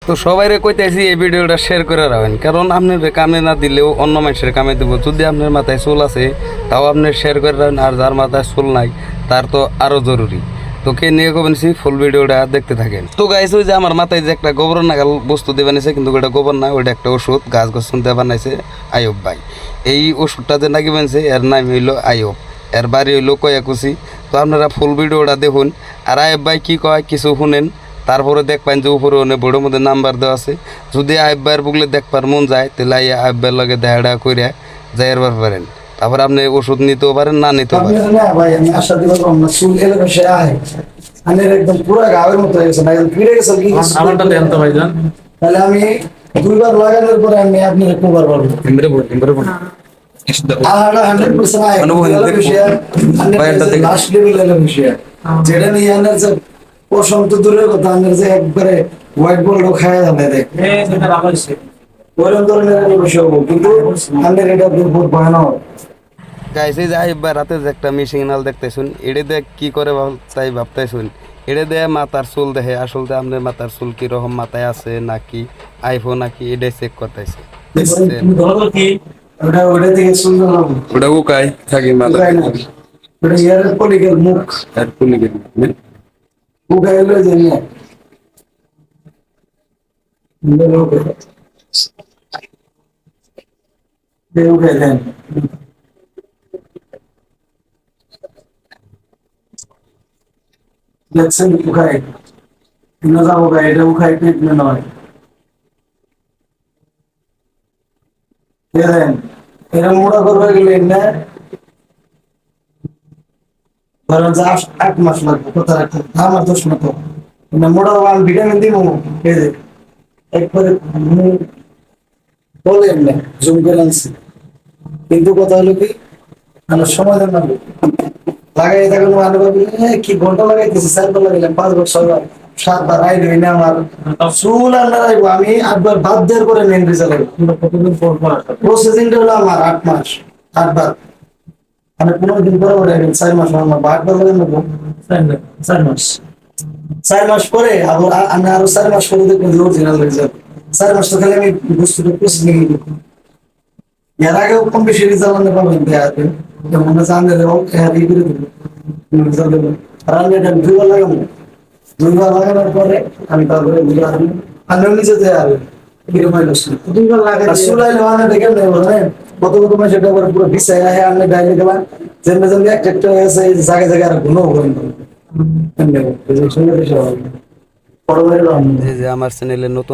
তো সবাই কইতেছি এই ভিডিওটা শেয়ার করে রাখেন, কারণ আপনার কামে না দিলেও অন্য মানুষের কামে দেবো। যদি আপনার মাথায় চুল আছে তাও আপনি শেয়ার করে রাখেন, আর যার মাথায় চুল নাই তার তো আরও জরুরি। তো কে নিয়ে কবেনছি ফুল ভিডিওটা দেখতে থাকেন। তো গাইছে ওই যে আমার মাথায় যে একটা গোবর নাগাল বস্তু দিয়ে বানিয়েছে, কিন্তু ওটা গোবর না, ওইটা একটা ওষুধ গাছ গাছ শুনতে বানাইছে আয়ব ভাই। এই ওষুধটা যে নাকি বানিয়েছে এর নাম হইলো আয়ব, এর বাড়ি হইলো কয়াকুচি। তো আপনারা ফুল ভিডিওটা দেখুন, আর আয়ব ভাই কী কয় কিছু শুনেন, তারপরে দেখবেন যে উপরে অনেক বড়োর মধ্যে নাম্বার দেওয়া আছে। যদি আয়ব ভাইয়ের বুকলে দেখবার মন যায় তাহলে আয়ব ভাইয়ের লগে দেখা কইরা যাই এরবার পারেন। তারপরে আপনি ওষুধ নিতেও পারেন, না নিতেও পারেন। ভাই আমি আশা দিব না চুল এলে বসে আয় আমি একদম পুরো গায়ের মতো হয়ে গেছে না, একদম ফিরে গেছে কি আমারটা দেন তো ভাইজান। তাহলে আমি দুইবার লাগানোর পরে আমি আপনি একবার বলবো এমরে বল আলাদা 100% আয় লাস্ট লেভেল এলে বসে যেটা নিয়ে আনার যে প্রশান্ত দূরের কথা আনার যে একবারে হোয়াইট বোর্ড খায় যাবে দেখ ওরকম ধরনের বসে হবো, কিন্তু আনের এটা বহুত ভয়ানক। গাইছে যে আইব ভাই রাতে যে একটা সিগনাল দেখতেছুন, এটা দেখ কি করে তাই ভাবতেছুন। এটা দেয় মাথার চুল দেখে, আসলে আপনার মাথার চুল কিরকম মাথায় আছে নাকি আইফোন নাকি এটাই চেক করতেছে। ওটা থেকে সুন্দর হবে, ওটা উকাই থাকি মাথা ওটা ইয়ারের পলিগের মুখ আর কোন গেল উগাই লয়ে যায় না উগাই দেন দেখছেন উগাই না যাবো গাই, এটা উগাই ট্রিটমেন্ট হয়। দেখেন এরা মোড়া করবে গেলে না ধরেন যে 8 মাস লাগবে, কথা রাখতে আমার 10 মাস না মোড়া ওয়ান ভিটামিন দিব এই যে একবারে বলেন না জুম করে আনছি, কিন্তু কথা হলো কি আমার সময় দেন না লাগাই থাকেন মানে ভাবি কি ঘন্টা লাগাইতেছি 4 বার লাগাইলাম 5 বার 6 বার 7 বার আই দিই না আমার চুল আর লাগাইবো আমি 8 বার বাদ দেওয়ার পরে মেন রেজাল্ট কতদিন পর প্রসেসিংটা হলো আমার 8 মাস 8 বার মানে 15 দিন পরে পরে 4 মাস আমার 8 বার লাগাই নেবো 4 মাস 4 মাস পরে আবার আমি আরো 4 মাস পরে দেখবো যে অরিজিনাল রেজাল্ট। 4 মাস তো খালি আমি বস্তুটা প্রসেসিং এর আগেও কম বেশি রেজাল্ট আনতে পারবেন দেয়াতে যেমন জানলে ই করে দেবো রান্নাটা 2 বার লাগাবো, 2 বার লাগানোর পরে আমি তারপরে আমিও নিজে দেয়া হবে কিরকম হইলো 2 বার লাগাই সুলাই লাগানো দেখেন না কত কত মাস এটা করে পুরো বিছায় আহে আমি ডাইলে গেলাম যেন যেন একটা আছে জায়গা জায়গা আর গুলো করেন যে আমার চ্যানেলে নতুন